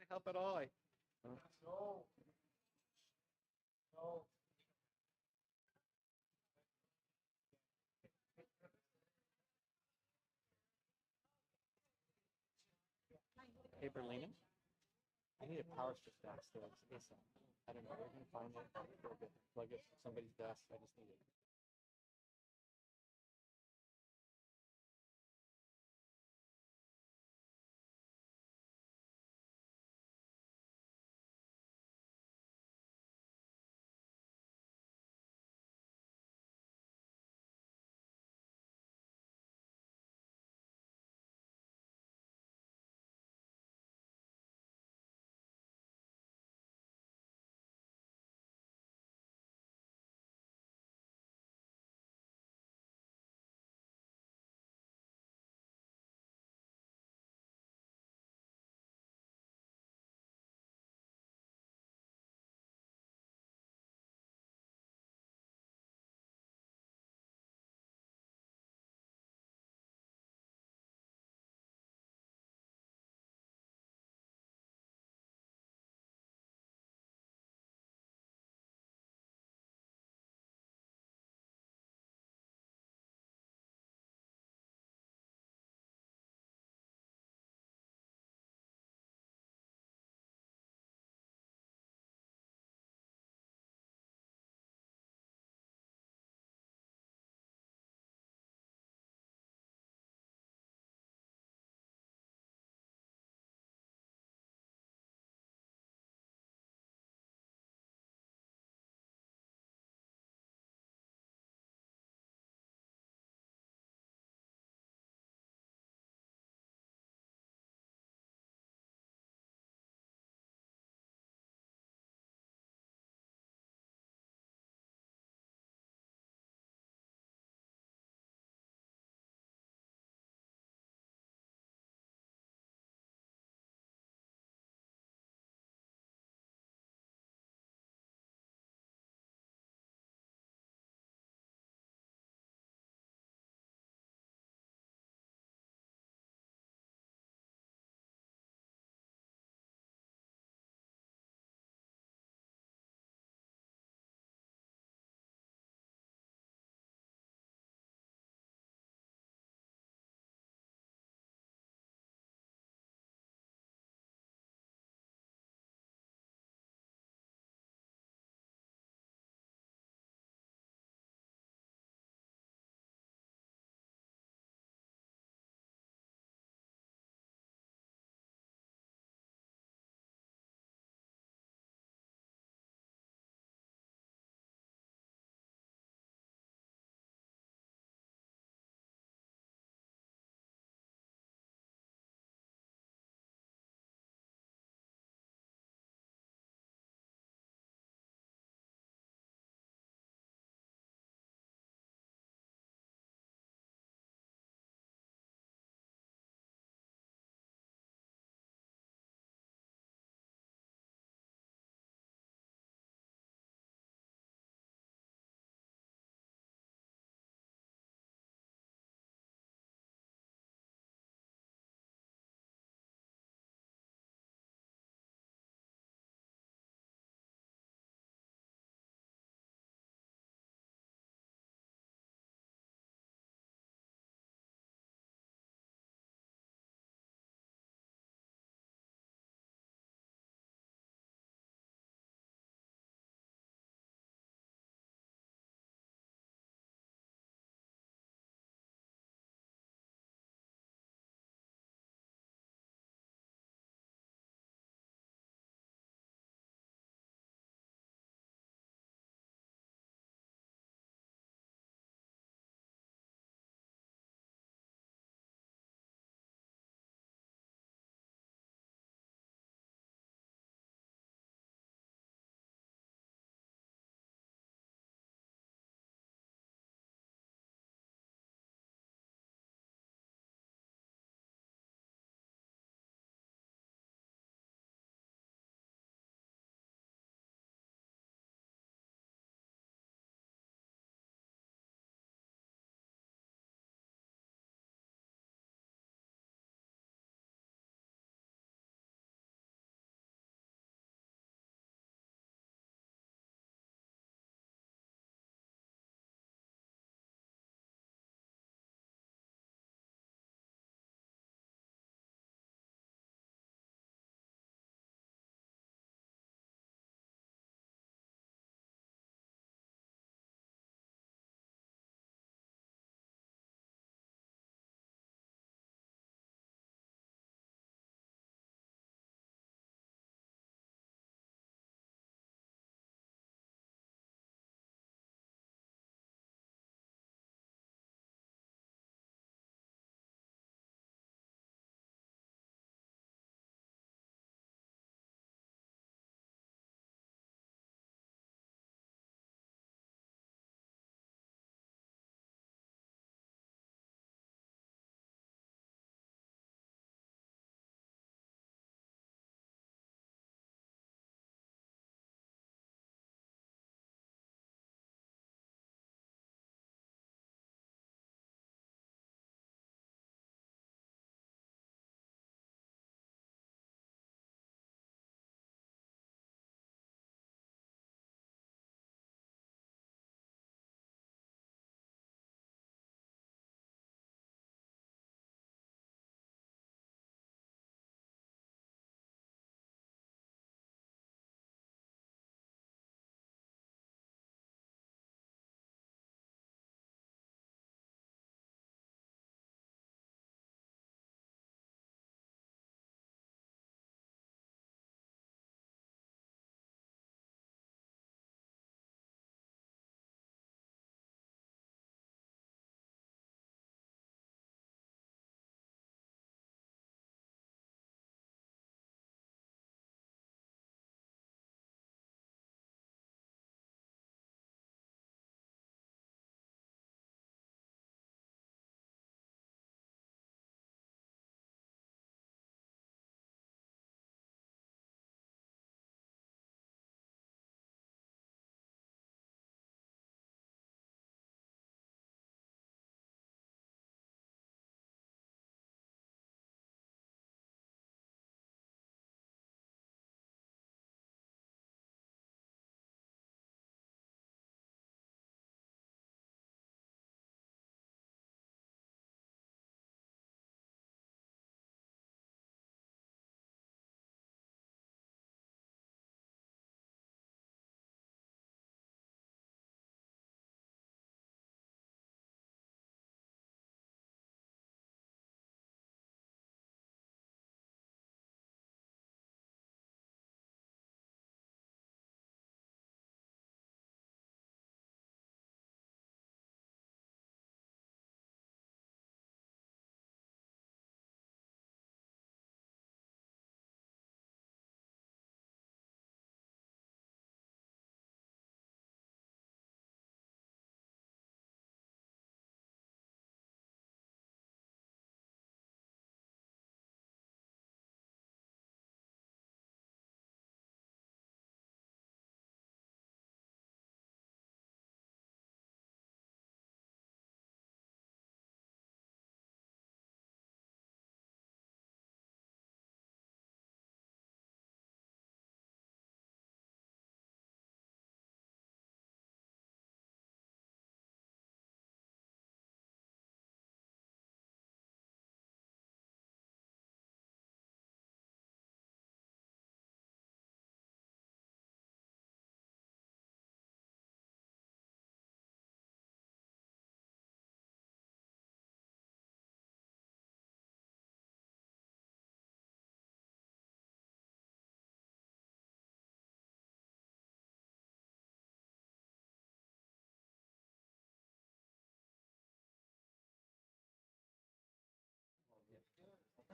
help at all. No. No. Hey, Berlina, I need a power strip downstairs. ASAP. I don't know where I can find it. Plug it to somebody's desk. I just need it.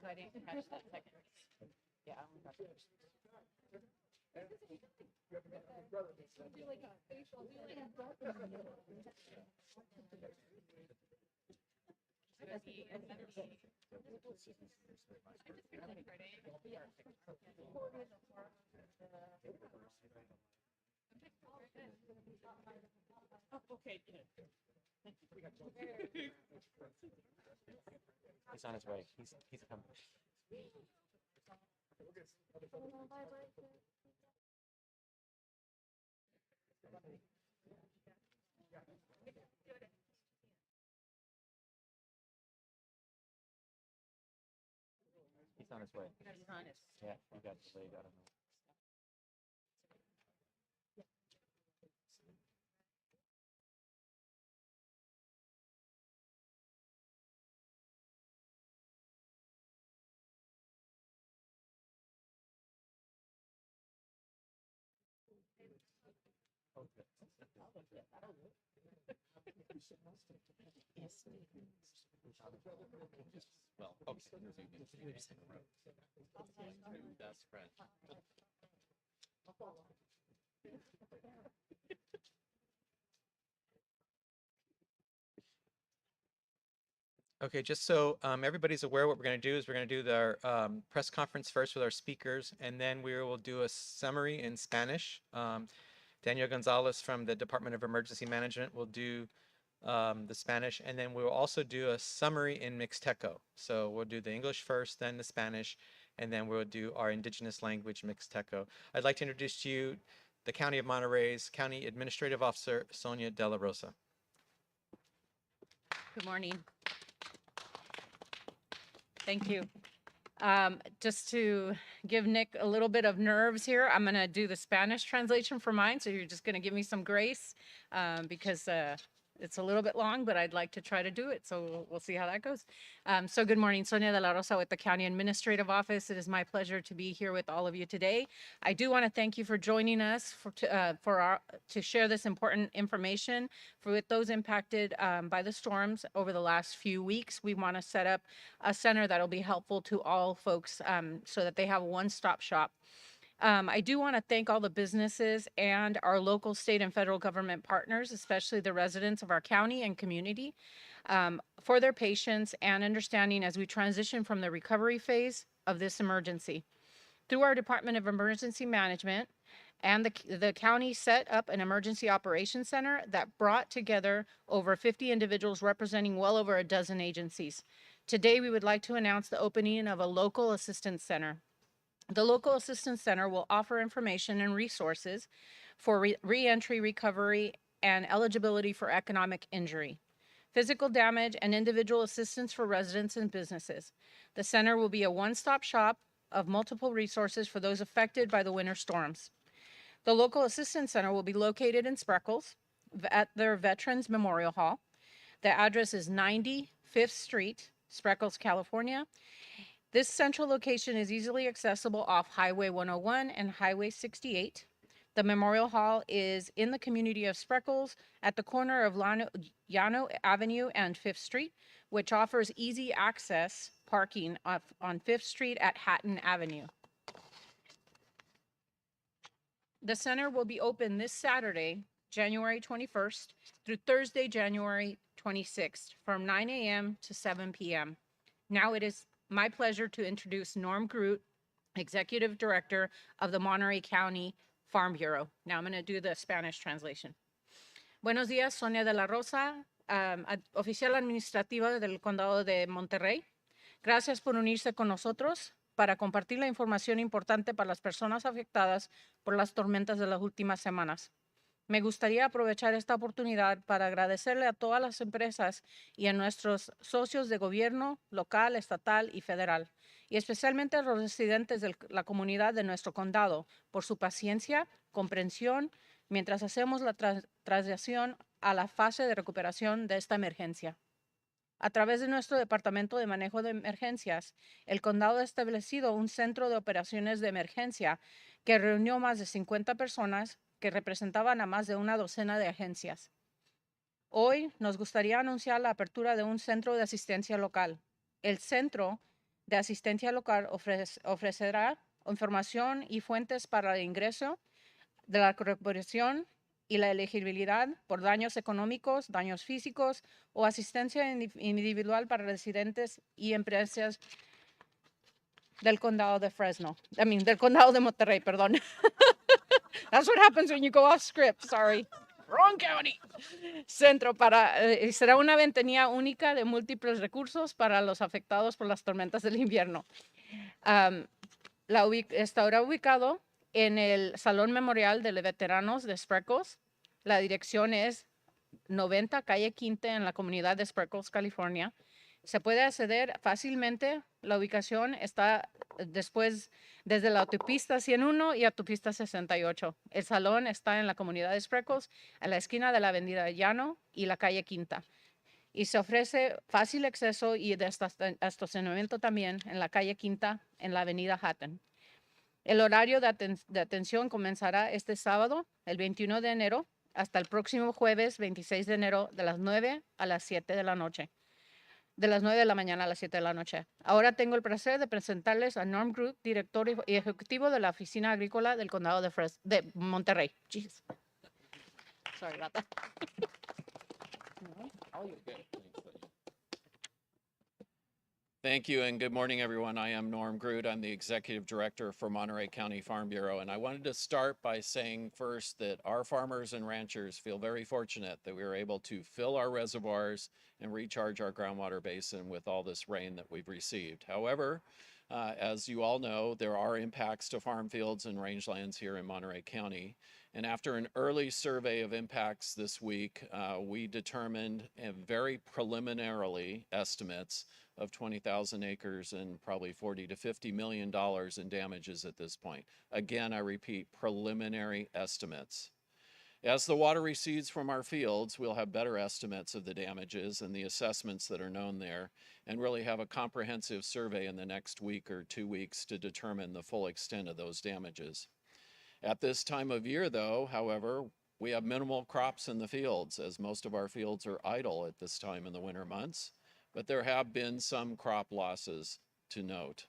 I didn't catch that second. Yeah, I only got the first. Okay. He's on his way. He's coming. He's on his way. Yeah, we got delayed. I don't know. Yes. Well, okay. Best friend. Okay, just so everybody's aware, what we're going to do is we're going to do our press conference first with our speakers, and then we will do a summary in Spanish. Daniel Gonzalez from the Department of Emergency Management will do the Spanish, and then we'll also do a summary in Mixteco. So we'll do the English first, then the Spanish, and then we'll do our indigenous language Mixteco. I'd like to introduce to you the County of Monterey's County Administrative Officer, Sonia De La Rosa. Good morning. Thank you. Just to give Nick a little bit of nerves here, I'm going to do the Spanish translation for mine. So you're just going to give me some grace because it's a little bit long, but I'd like to try to do it. So we'll see how that goes. So good morning, Sonia De La Rosa with the County Administrative Office. It is my pleasure to be here with all of you today. I do want to thank you for joining us to share this important information with those impacted by the storms over the last few weeks. We want to set up a center that'll be helpful to all folks so that they have a one-stop shop. I do want to thank all the businesses and our local, state, and federal government partners, especially the residents of our county and community, for their patience and understanding as we transition from the recovery phase of this emergency. Through our Department of Emergency Management and the county set up an emergency operations center that brought together over 50 individuals representing well over a dozen agencies. Today, we would like to announce the opening of a local assistance center. The Local Assistance Center will offer information and resources for re-entry, recovery, and eligibility for economic injury, physical damage, and individual assistance for residents and businesses. The center will be a one-stop shop of multiple resources for those affected by the winter storms. The Local Assistance Center will be located in Spreckles at their Veterans Memorial Hall. The address is 90 5th Street, Spreckles, California. This central location is easily accessible off Highway 101 and Highway 68. The Memorial Hall is in the community of Spreckles at the corner of Llano Avenue and 5th Street, which offers easy access parking on 5th Street at Hatton Avenue. The center will be open this Saturday, January 21st, through Thursday, January 26th, from 9 a.m. to 7 p.m. Now it is my pleasure to introduce Norm Groot, Executive Director of the Monterey County Farm Bureau. Now I'm going to do the Spanish translation. Buenos días, Sonia De La Rosa, oficial administrativa del Condado de Monterrey. Gracias por unirse con nosotros para compartir la información importante para las personas afectadas por las tormentas de las últimas semanas. Me gustaría aprovechar esta oportunidad para agradecerle a todas las empresas y a nuestros socios de gobierno local, estatal y federal, y especialmente a los residentes de la comunidad de nuestro condado por su paciencia, comprensión, mientras hacemos la transición a la fase de recuperación de esta emergencia. A través de nuestro Departamento de Manejo de Emergencias, el condado ha establecido un centro de operaciones de emergencia que reunió más de 50 personas que representaban a más de una docena de agencias. Hoy nos gustaría anunciar la apertura de un centro de asistencia local. El centro de asistencia local ofrecerá información y fuentes para el ingreso de la corporación y la elegibilidad por daños económicos, daños físicos o asistencia individual para residentes y empresas del condado de Fresno. Del condado de Monterey, perdón. That's what happens when you go off script, sorry. Wrong county. Centro será una ventanilla única de múltiples recursos para los afectados por las tormentas del invierno. Estará ubicado en el Salón Memorial de Veteranos de Spreckles. La dirección es 90 Calle Quinta en la comunidad de Spreckles, California. Se puede acceder fácilmente. La ubicación está desde la autopista 101 y autopista 68. El salón está en la comunidad de Spreckles, a la esquina de la avenida Llano y la calle Quinta. Y se ofrece fácil acceso y de estacionamiento también en la calle Quinta, en la avenida Hatton. El horario de atención comenzará este sábado, el 21 de enero, hasta el próximo jueves, 26 de enero, de las 9 a las 7 de la noche. De las 9 de la mañana a las 7 de la noche. Ahora tengo el placer de presentarles a Norm Groot, director y ejecutivo de la Oficina Agrícola del Condado de Monterrey. Jeez. Sorry about that. Thank you and good morning, everyone. I am Norm Groot. I'm the Executive Director for Monterey County Farm Bureau. And I wanted to start by saying first that our farmers and ranchers feel very fortunate that we were able to fill our reservoirs and recharge our groundwater basin with all this rain that we've received. However, as you all know, there are impacts to farm fields and rangelands here in Monterey County. And after an early survey of impacts this week, we determined very preliminarily estimates of 20,000 acres and probably $40 to $50 million in damages at this point. Again, I repeat, preliminary estimates. As the water recedes from our fields, we'll have better estimates of the damages and the assessments that are known there, and really have a comprehensive survey in the next week or 2 weeks to determine the full extent of those damages. At this time of year, though, however, we have minimal crops in the fields, as most of our fields are idle at this time in the winter months. But there have been some crop losses to note.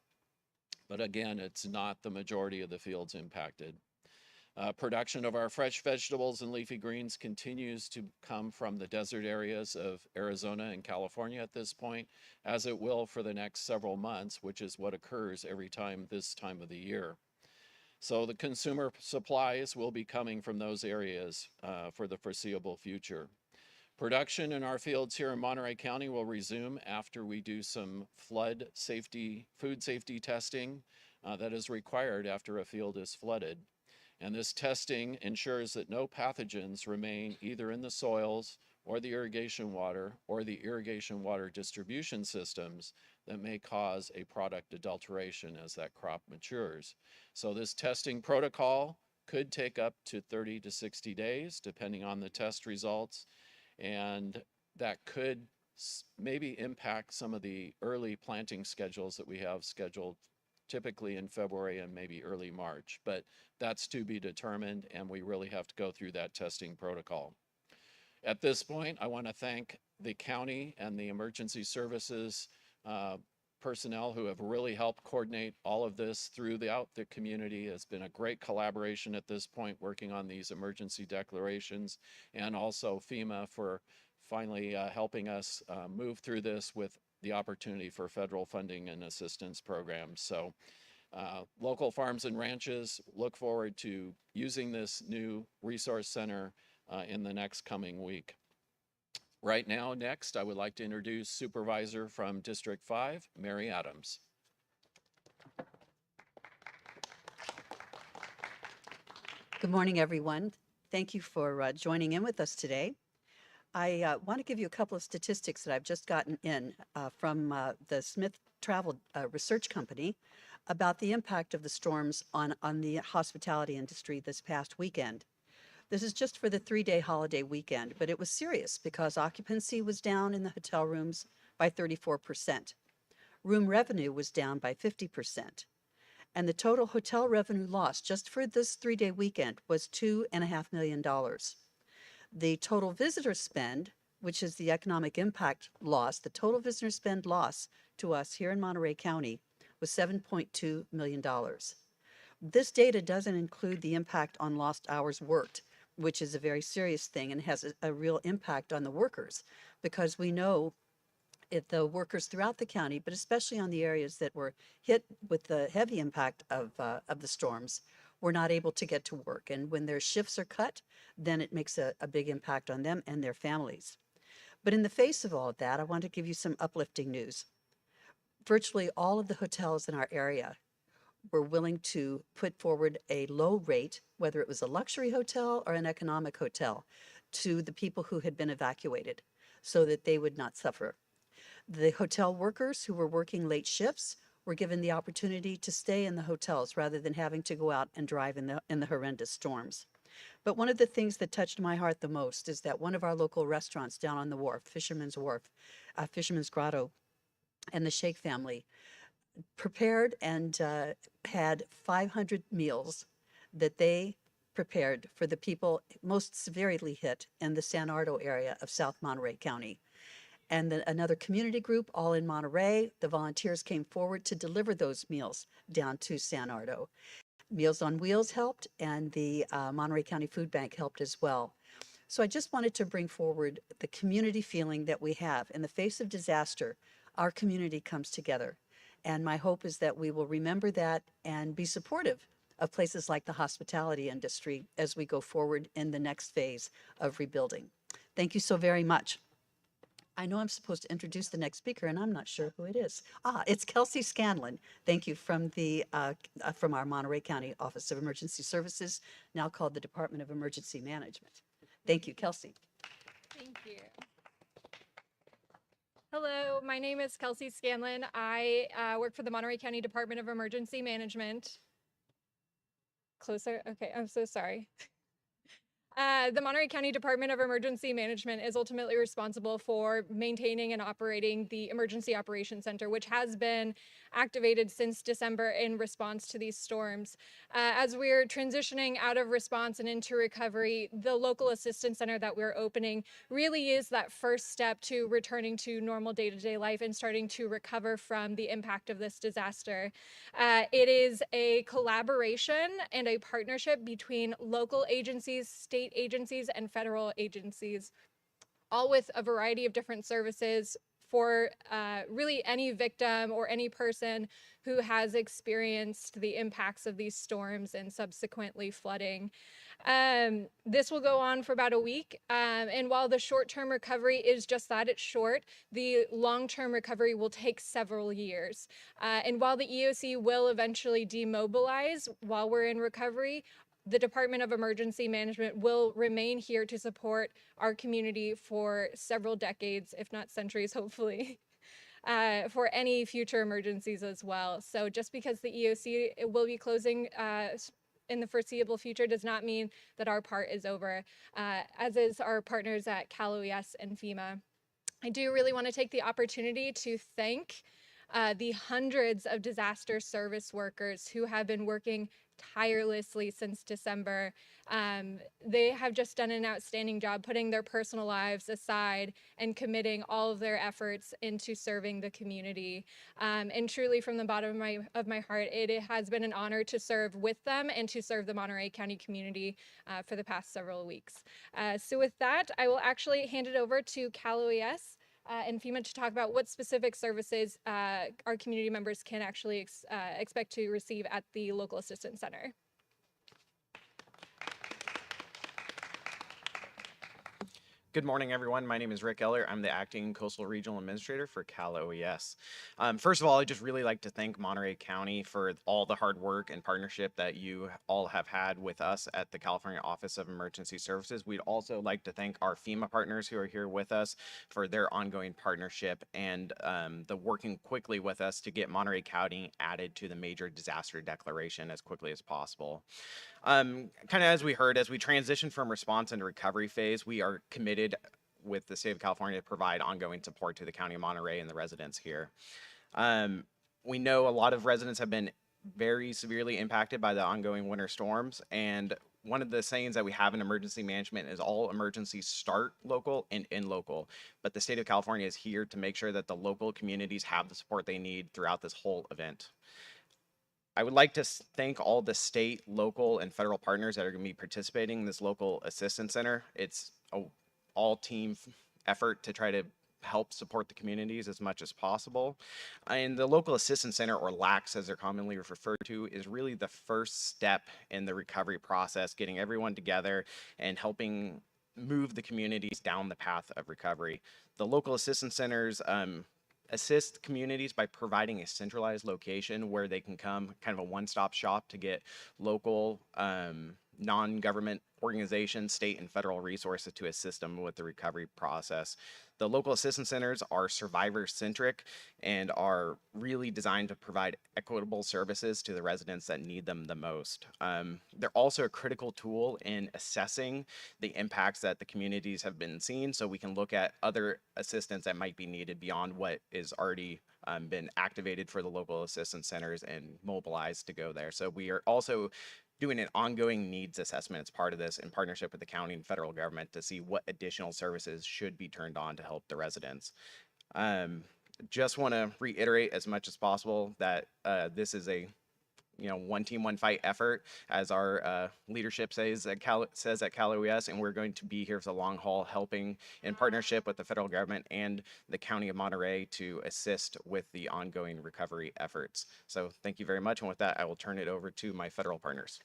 But again, it's not the majority of the fields impacted. Production of our fresh vegetables and leafy greens continues to come from the desert areas of Arizona and California at this point, as it will for the next several months, which is what occurs every time this time of the year. So the consumer supplies will be coming from those areas for the foreseeable future. Production in our fields here in Monterey County will resume after we do some food safety testing that is required after a field is flooded. And this testing ensures that no pathogens remain either in the soils or the irrigation water distribution systems that may cause a product adulteration as that crop matures. So this testing protocol could take up to 30 to 60 days, depending on the test results. And that could maybe impact some of the early planting schedules that we have scheduled typically in February and maybe early March. But that's to be determined, and we really have to go through that testing protocol. At this point, I want to thank the county and the emergency services personnel who have really helped coordinate all of this throughout the community. It's been a great collaboration at this point, working on these emergency declarations, and also FEMA for finally helping us move through this with the opportunity for federal funding and assistance programs. So local farms and ranches look forward to using this new resource center in the next coming week. Right now, next, I would like to introduce Supervisor from District 5, Mary Adams. Good morning, everyone. Thank you for joining in with us today. I want to give you a couple of statistics that I've just gotten in from the Smith Travel Research Company about the impact of the storms on the hospitality industry this past weekend. This is just for the 3-day holiday weekend, but it was serious because occupancy was down in the hotel rooms by 34%. Room revenue was down by 50%. And the total hotel revenue loss just for this 3-day weekend was $2.5 million. The total visitor spend which is the economic impact loss, the total visitor spend loss to us here in Monterey County was $7.2 million. This data doesn't include the impact on lost hours worked, which is a very serious thing and has a real impact on the workers, because we know the workers throughout the county, but especially on the areas that were hit with the heavy impact of the storms, were not able to get to work. And when their shifts are cut, then it makes a big impact on them and their families. But in the face of all of that, I want to give you some uplifting news. Virtually all of the hotels in our area were willing to put forward a low rate, whether it was a luxury hotel or an economic hotel, to the people who had been evacuated so that they would not suffer. The hotel workers who were working late shifts were given the opportunity to stay in the hotels rather than having to go out and drive in the horrendous storms. But one of the things that touched my heart the most is that one of our local restaurants down on the wharf, Fisherman's Wharf, Fisherman's Grotto, and the Shake family prepared and had 500 meals that they prepared for the people most severely hit in the San Ardo area of South Monterey County. And then another community group, all in Monterey, the volunteers came forward to deliver those meals down to San Ardo. Meals on Wheels helped, and the Monterey County Food Bank helped as well. So I just wanted to bring forward the community feeling that we have. In the face of disaster, our community comes together. And my hope is that we will remember that and be supportive of places like the hospitality industry as we go forward in the next phase of rebuilding. Thank you so very much. I know I'm supposed to introduce the next speaker, and I'm not sure who it is. It's Kelsey Scanlon. Thank you, from our Monterey County Office of Emergency Services, now called the Department of Emergency Management. Thank you, Kelsey. Thank you. Hello, my name is Kelsey Scanlon. I work for the Monterey County Department of Emergency Management. Closer? Okay, I'm so sorry. The Monterey County Department of Emergency Management is ultimately responsible for maintaining and operating the Emergency Operations Center, which has been activated since December in response to these storms. As we're transitioning out of response and into recovery, the local assistance center that we're opening really is that first step to returning to normal day-to-day life and starting to recover from the impact of this disaster. It is a collaboration and a partnership between local agencies, state agencies, and federal agencies, all with a variety of different services for really any victim or any person who has experienced the impacts of these storms and subsequently flooding. This will go on for about a week, and while the short-term recovery is just that, it's short, the long-term recovery will take several years. And while the EOC will eventually demobilize while we're in recovery, the Department of Emergency Management will remain here to support our community for several decades, if not centuries, hopefully, for any future emergencies as well. So just because the EOC will be closing in the foreseeable future does not mean that our part is over, as is our partners at Cal OES and FEMA. I do really want to take the opportunity to thank the hundreds of disaster service workers who have been working tirelessly since December. They have just done an outstanding job putting their personal lives aside and committing all of their efforts into serving the community. And truly, from the bottom of my heart, it has been an honor to serve with them and to serve the Monterey County community for the past several weeks. So with that, I will actually hand it over to Cal OES and FEMA to talk about what specific services our community members can actually expect to receive at the local assistance center. Good morning, everyone. My name is Rick Eller. I'm the Acting Coastal Regional Administrator for Cal OES. First of all, I'd just really like to thank Monterey County for all the hard work and partnership that you all have had with us at the California Office of Emergency Services. We'd also like to thank our FEMA partners who are here with us for their ongoing partnership and the working quickly with us to get Monterey County added to the major disaster declaration as quickly as possible. Kind of as we heard, as we transition from response into recovery phase, we are committed with the state of California to provide ongoing support to the County of Monterey and the residents here. We know a lot of residents have been very severely impacted by the ongoing winter storms, and one of the sayings that we have in emergency management is all emergencies start local and end local. But the state of California is here to make sure that the local communities have the support they need throughout this whole event. I would like to thank all the state, local, and federal partners that are going to be participating in this local assistance center. It's a all team effort to try to help support the communities as much as possible. And the local assistance center, or LACS as they're commonly referred to, is really the first step in the recovery process, getting everyone together and helping move the communities down the path of recovery. The local assistance centers assist communities by providing a centralized location where they can come, kind of a one-stop shop to get local non-government organizations, state and federal resources to assist them with the recovery process. The local assistance centers are survivor-centric and are really designed to provide equitable services to the residents that need them the most. They're also a critical tool in assessing the impacts that the communities have been seeing, so we can look at other assistance that might be needed beyond what is already been activated for the local assistance centers and mobilized to go there. So we are also doing an ongoing needs assessment as part of this in partnership with the county and federal government to see what additional services should be turned on to help the residents. Just want to reiterate as much as possible that this is a one team, one fight effort, as our leadership says at Cal OES, and we're going to be here for the long haul, helping in partnership with the federal government and the County of Monterey to assist with the ongoing recovery efforts. So thank you very much, and with that, I will turn it over to my federal partners.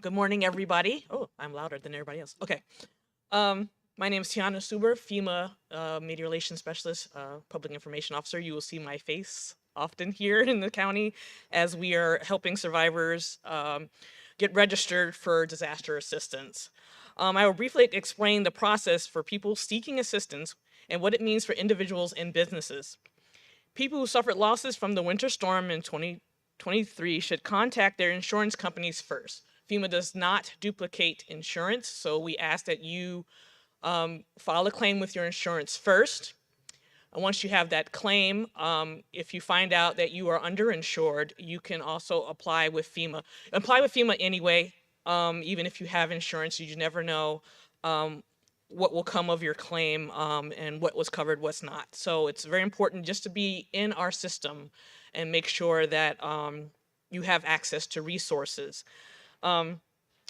Good morning, everybody. Oh, I'm louder than everybody else. Okay. My name is Tiana Suber, FEMA Media Relations Specialist, Public Information Officer. You will see my face often here in the county as we are helping survivors get registered for disaster assistance. I will briefly explain the process for people seeking assistance and what it means for individuals and businesses. People who suffered losses from the winter storm in 2023 should contact their insurance companies first. FEMA does not duplicate insurance, so we ask that you file a claim with your insurance first. And once you have that claim, if you find out that you are underinsured, you can also apply with FEMA. Apply with FEMA anyway, even if you have insurance. You never know what will come of your claim and what was covered, what's not. So it's very important just to be in our system and make sure that you have access to resources.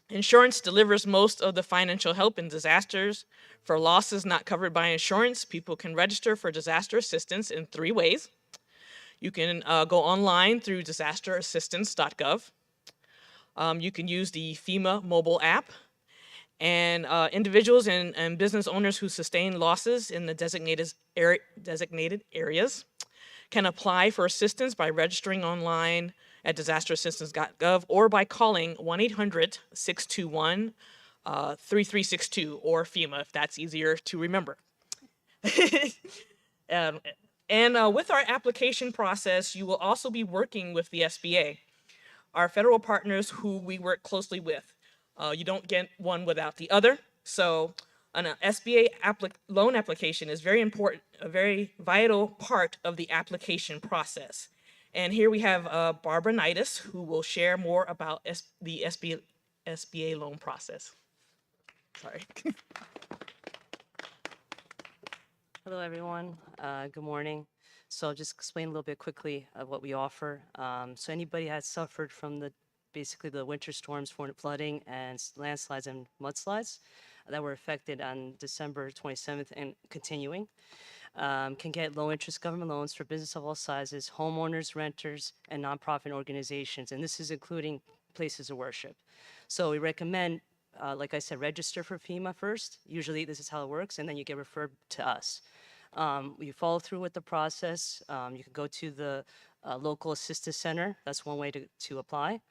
Insurance delivers most of the financial help in disasters. For losses not covered by insurance, people can register for disaster assistance in 3 ways. You can go online through disasterassistance.gov. You can use the FEMA mobile app. And individuals and business owners who sustain losses in the designated areas can apply for assistance by registering online at disasterassistance.gov or by calling 1-800-621-3362 or FEMA, if that's easier to remember. With our application process, you will also be working with the SBA, our federal partners who we work closely with. You don't get one without the other. So an SBA loan application is very important, a very vital part of the application process. And here we have Barbara Nidus, who will share more about the SBA loan process. Sorry. Hello, everyone. Good morning. So I'll just explain a little bit quickly of what we offer. So anybody has suffered from basically the winter storms, flooding, and landslides and mudslides that were affected on December 27th and continuing, can get low-interest government loans for business of all sizes, homeowners, renters, and nonprofit organizations, and this is including places of worship. So we recommend, like I said, register for FEMA first. Usually this is how it works, and then you get referred to us. You follow through with the process. You can go to the local assistance center. That's one way to apply.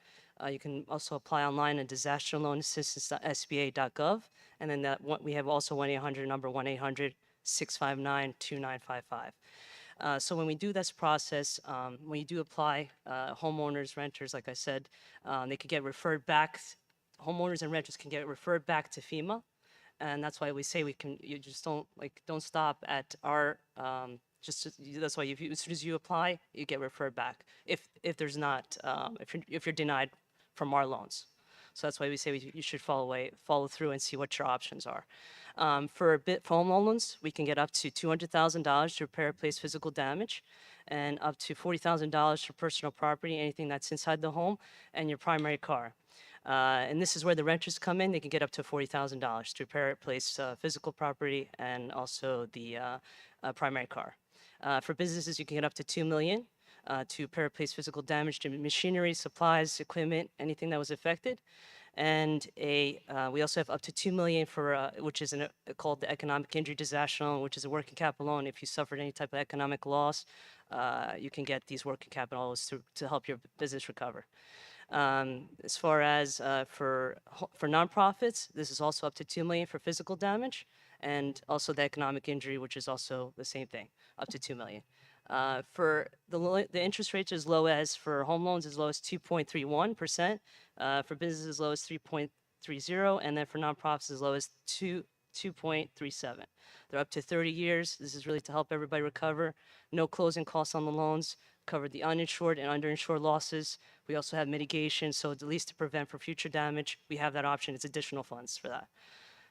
You can also apply online at disasterloanassistance.sba.gov, and then we have also 1-800 number 1-800-659-2955. So when we do this process, when you do apply, homeowners, renters, like I said, they could get referred back. Homeowners and renters can get referred back to FEMA, and that's why we say you just don't stop at our That's why as soon as you apply, you get referred back. If there's not, if you're denied from our loans. So that's why we say you should follow through and see what your options are. For home loans, we can get up to $200,000 to repair or replace physical damage, and up to $40,000 for personal property, anything that's inside the home, and your primary car. And this is where the renters come in. They can get up to $40,000 to repair or replace physical property and also the primary car. For businesses, you can get up to $2 million to repair or replace physical damage to machinery, supplies, equipment, anything that was affected. And we also have up to $2 million for which is called the economic injury disaster loan, which is a working capital loan. If you suffered any type of economic loss, you can get these working capital loans to help your business recover. As far as for nonprofits, this is also up to $2 million for physical damage, and also the economic injury, which is also the same thing, up to $2 million. For the interest rates as low as for home loans as low as 2.31%, for businesses as low as 3.30, and then for nonprofits as low as 2.37. They're up to 30 years. This is really to help everybody recover. No closing costs on the loans. Cover the uninsured and underinsured losses. We also have mitigation, so at least to prevent for future damage, we have that option. It's additional funds for that.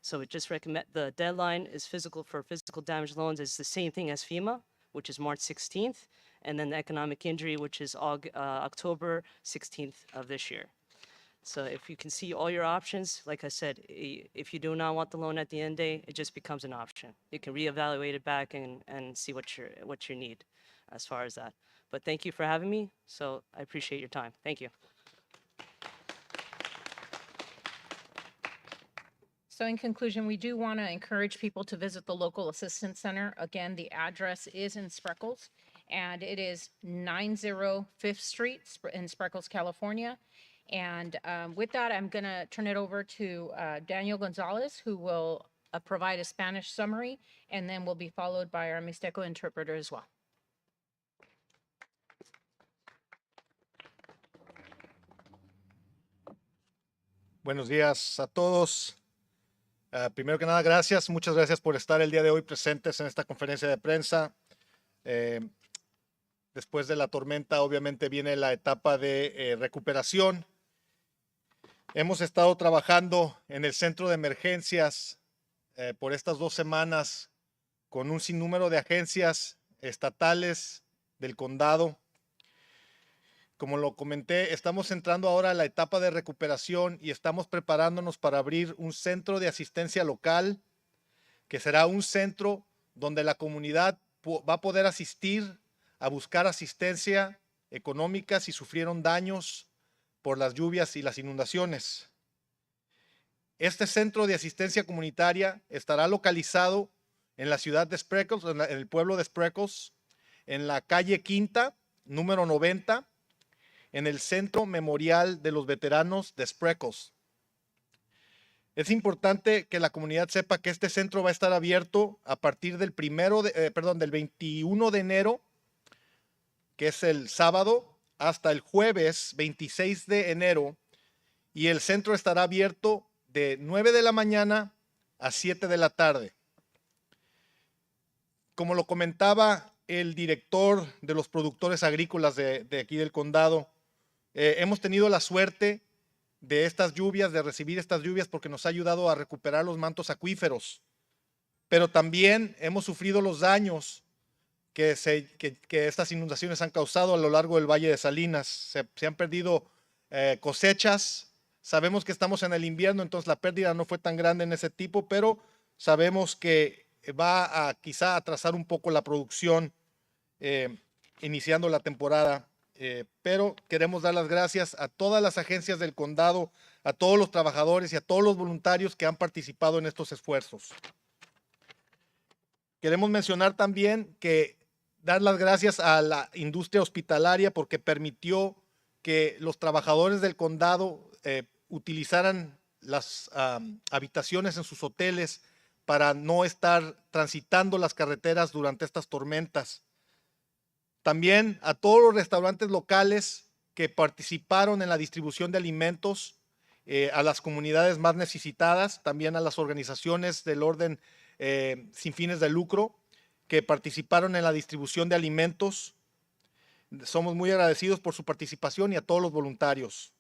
So we just recommend the deadline is for physical damage loans is the same thing as FEMA, which is March 16th, and then the economic injury, which is October 16th of this year. So if you can see all your options, like I said, if you do not want the loan at the end day, it just becomes an option. You can reevaluate it back and see what you need as far as that. But thank you for having me. So I appreciate your time. Thank you. So in conclusion, we do want to encourage people to visit the local assistance center. Again, the address is in Spreckles, and it is 905th Street in Spreckles, California. And with that, I'm going to turn it over to Daniel Gonzalez, who will provide a Spanish summary, and then will be followed by our Mixteco interpreter as well. Buenos días a todos. Primero que nada, muchas gracias por estar el día de hoy presentes en esta conferencia de prensa. Después de la tormenta, obviamente viene la etapa de recuperación. Hemos estado trabajando en el centro de emergencias por estas 2 semanas con un sinnúmero de agencias estatales del condado. Como lo comenté, estamos entrando ahora a la etapa de recuperación y estamos preparándonos para abrir un centro de asistencia local, que será un centro donde la comunidad va a poder asistir a buscar asistencia económica si sufrieron daños por las lluvias y las inundaciones. Este centro de asistencia comunitaria estará localizado en la ciudad de Spreckles, en el pueblo de Spreckles, en la calle Quinta, número 90, en el Centro Memorial de los Veteranos de Spreckles. Es importante que la comunidad sepa que este centro va a estar abierto a partir del 21 de enero, que es el sábado, hasta el jueves 26 de enero, y el centro estará abierto de 9 de la mañana a 7 de la tarde. Como lo comentaba el director de los productores agrícolas de aquí del condado, hemos tenido la suerte de estas lluvias, de recibir estas lluvias, porque nos ha ayudado a recuperar los mantos acuíferos, pero también hemos sufrido los daños que estas inundaciones han causado a lo largo del Valle de Salinas. Se han perdido cosechas. Sabemos que estamos en el invierno, entonces la pérdida no fue tan grande en ese tipo, pero sabemos que va a quizá atrasar un poco la producción iniciando la temporada. Pero queremos dar las gracias a todas las agencias del condado, a todos los trabajadores y a todos los voluntarios que han participado en estos esfuerzos. Queremos mencionar también que dar las gracias a la industria hospitalaria porque permitió que los trabajadores del condado utilizaran las habitaciones en sus hoteles para no estar transitando las carreteras durante estas tormentas. También a todos los restaurantes locales que participaron en la distribución de alimentos a las comunidades más necesitadas, también a las organizaciones del orden sin fines de lucro que participaron en la distribución de alimentos. Somos muy agradecidos por su participación y a todos los voluntarios.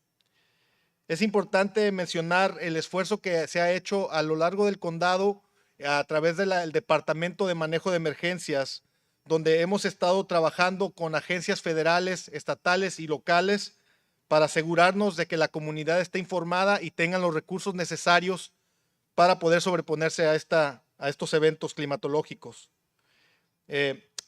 Es importante mencionar el esfuerzo que se ha hecho a lo largo del condado a través del Departamento de Manejo de Emergencias, donde hemos estado trabajando con agencias federales, estatales y locales para asegurarnos de que la comunidad esté informada y tengan los recursos necesarios para poder sobreponerse a estos eventos climatológicos.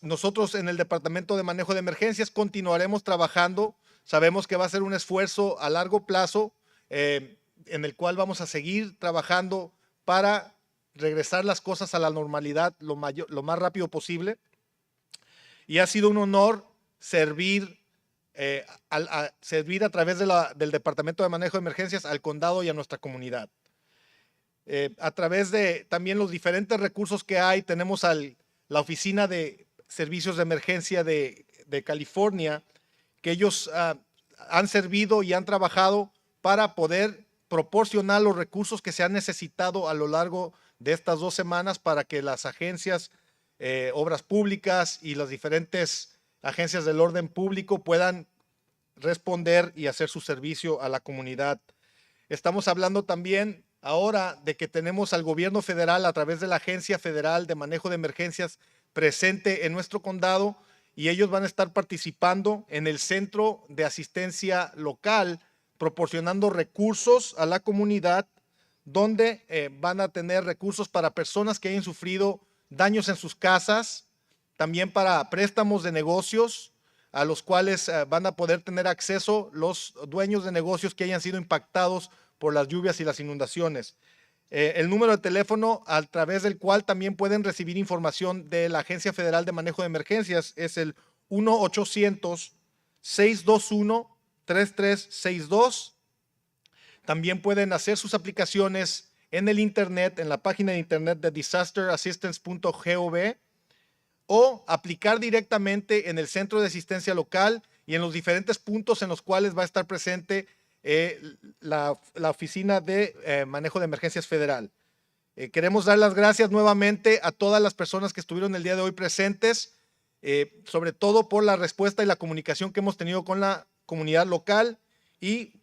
Nosotros en el Departamento de Manejo de Emergencias continuaremos trabajando. Sabemos que va a ser un esfuerzo a largo plazo en el cual vamos a seguir trabajando para regresar las cosas a la normalidad lo más rápido posible. Y ha sido un honor servir a través del Departamento de Manejo de Emergencias al condado y a nuestra comunidad. A través de también los diferentes recursos que hay, tenemos la Oficina de Servicios de Emergencia de California, que ellos han servido y han trabajado para poder proporcionar los recursos que se han necesitado a lo largo de estas 2 semanas para que las agencias, obras públicas y las diferentes agencias del orden público puedan responder y hacer su servicio a la comunidad. Estamos hablando también ahora de que tenemos al gobierno federal a través de la Agencia Federal de Manejo de Emergencias presente en nuestro condado y ellos van a estar participando en el centro de asistencia local, proporcionando recursos a la comunidad donde van a tener recursos para personas que hayan sufrido daños en sus casas, también para préstamos de negocios a los cuales van a poder tener acceso los dueños de negocios que hayan sido impactados por las lluvias y las inundaciones. El número de teléfono a través del cual también pueden recibir información de la Agencia Federal de Manejo de Emergencias es el 1-800-621-3362. También pueden hacer sus aplicaciones en el internet, en la página de internet de disasterassistance.gov o aplicar directamente en el centro de asistencia local y en los diferentes puntos en los cuales va a estar presente la Oficina de Manejo de Emergencias Federal. Queremos dar las gracias nuevamente a todas las personas que estuvieron el día de hoy presentes, sobre todo por la respuesta y la comunicación que hemos tenido con la comunidad local y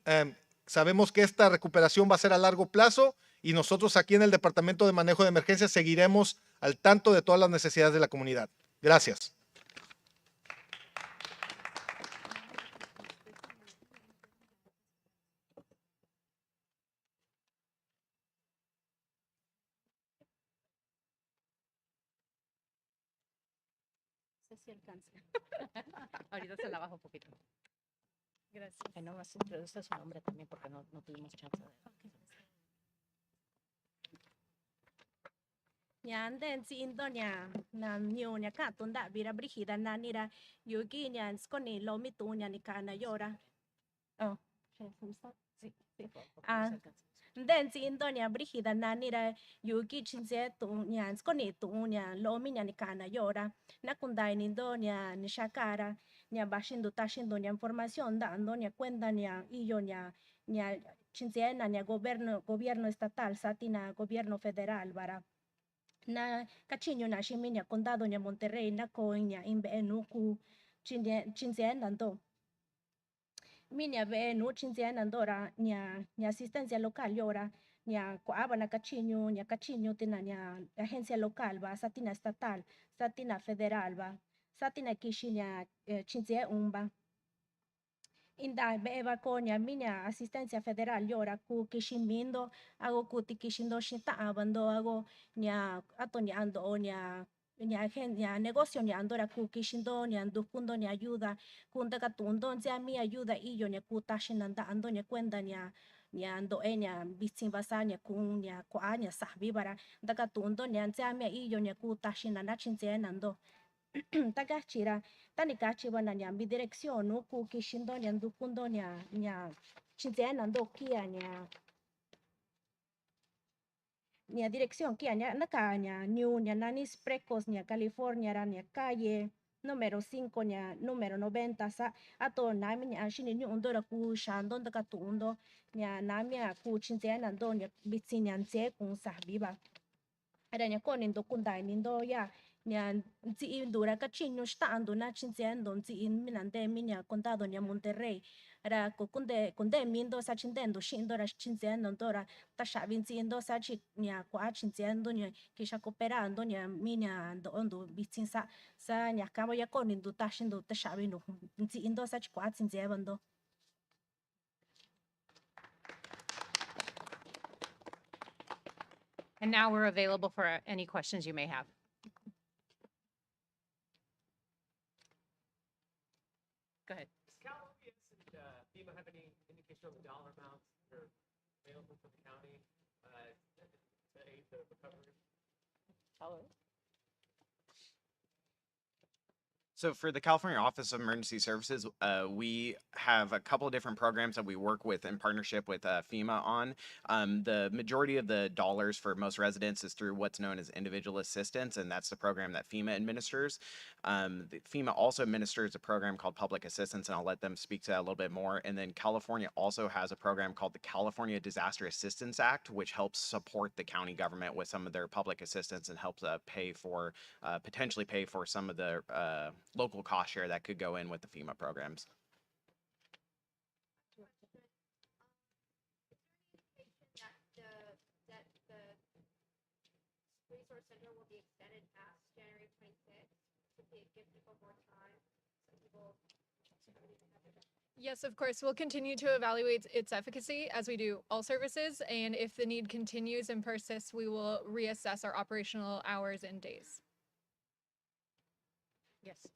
sabemos que esta recuperación va a ser a largo plazo y nosotros aquí en el Departamento de Manejo de Emergencias seguiremos al tanto de todas las necesidades de la comunidad. Gracias. Si alcanza. Ahorita se la bajo un poquito. Gracias. Que no más introduce su nombre también porque no tuvimos chance de... Nyan den si Indonya na nyo nya ka tunda bira brihida na nira yugi nyan skoni lo mitu nya ni kana yora. Oh, Sí, sí. Ah. Den si Indonya brihida na nira yugi chinse tu nyan skoni tu nya lo mi nya ni kana yora. Na kundai ni Indonya ni shakara nya bashindo tashindo nya información da Andonya cuenta nya iyo nya chinse na nya gobierno estatal satina gobierno federal bara. Na kachinyo na shiminya condado nya Monterey na koinya imbe nuku chinze nando minya be nu chinze nandora nya asistencia local yora nya coaba na kachinyo tina nya agencia local va satina estatal satina federal va satina kishinya chinze umba inda beba konya minya asistencia federal yora ku kishimindo ago kuti kishindo shita abando ago nya ato nya ando nya negocio nya andora ku kishindo nya ndukundo nya ayuda kunda katundo nya mi ayuda iyo nya kutashinanda ando nya cuenta nya ando enya bitsin basanya kun nya kwa nya sahbi bara daga tundo nya mi iyo nya kutashinanda chinze nando takachira tani kachiba na nya mi dirección no ku kishindo nya ndukundo nya chinze nando kia nya dirección kia nya naka nya new nya nanis precos nya California ra nya calle número 5 nya número 90 sa ato nami nya shini nyu ndora ku shando ndaka tundo nya nami ku chinze nando nya bitsin nya nze kun sahbiba ada nya koni ndokunda nindo ya Nya nzi dura ka chinyo stando na chinziendo nzi minande minya contado nya Monterey. Ra kunde mindo sa chindendo shindo ra chinziendo ndora ta shavinzi indo sa chi nya kwa chinziendo nya kisha cooperando nya minya ndo bitsinsa sa nya kamo ya koni ndu ta shindo ta shavino nzi indo sa chi kwa chinziendo. And now we're available for any questions you may have. Go ahead. Does California and FEMA have any indication of the dollar amounts that are available for the county to aid the recovery? So for the California Office of Emergency Services, we have a couple of different programs that we work with in partnership with FEMA on. The majority of the dollars for most residents is through what's known as individual assistance, and that's the program that FEMA administers. FEMA also administers a program called public assistance, and I'll let them speak to that a little bit more. And then California also has a program called the California Disaster Assistance Act, which helps support the county government with some of their public assistance and helps potentially pay for some of the local cost share that could go in with the FEMA programs. That the resource center will be extended past January 26th to give people more time. So people. Yes, of course. We'll continue to evaluate its efficacy as we do all services. And if the need continues and persists, we will reassess our operational hours and days. Yes.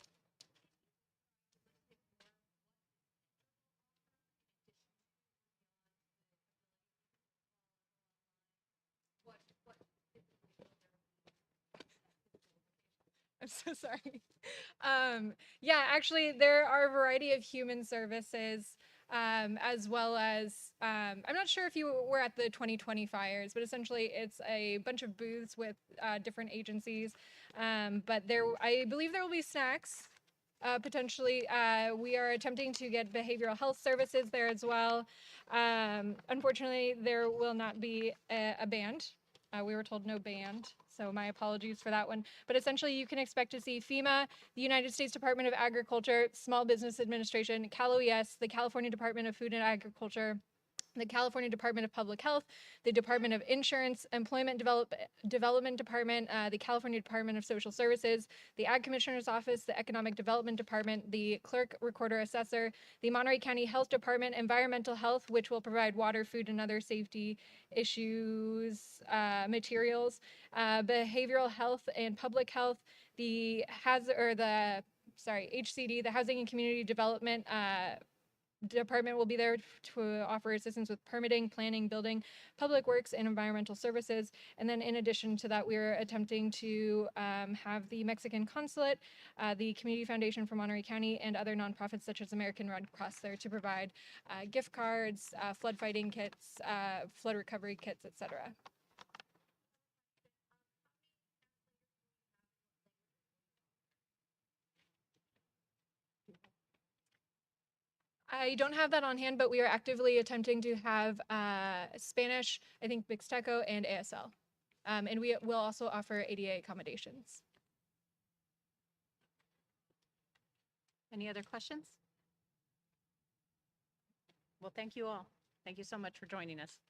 I'm so sorry. Yeah, actually, there are a variety of human services, as well as, I'm not sure if you were at the 2020 fires, but essentially it's a bunch of booths with different agencies. But I believe there will be snacks. Potentially, we are attempting to get behavioral health services there as well. Unfortunately, there will not be a band. We were told no band, so my apologies for that one. But essentially, you can expect to see FEMA, the United States Department of Agriculture, Small Business Administration, Cal OES, the California Department of Food and Agriculture, the California Department of Public Health, the Department of Insurance, Employment Development Department, the California Department of Social Services, the Ag Commissioner's Office, the Economic Development Department, the Clerk, Recorder, Assessor, the Monterey County Health Department, Environmental Health, which will provide water, food, and other safety issues materials, Behavioral Health and Public Health, the HCD, the Housing and Community Development Department will be there to offer assistance with permitting, planning, building, public works, and environmental services. And then in addition to that, we're attempting to have the Mexican Consulate, the Community Foundation for Monterey County, and other nonprofits such as American Red Cross there to provide gift cards, flood fighting kits, flood recovery kits, etc. I don't have that on hand, but we are actively attempting to have Spanish, I think Mixteco, and ASL. And we will also offer ADA accommodations. Any other questions? Well, thank you all. Thank you so much for joining us.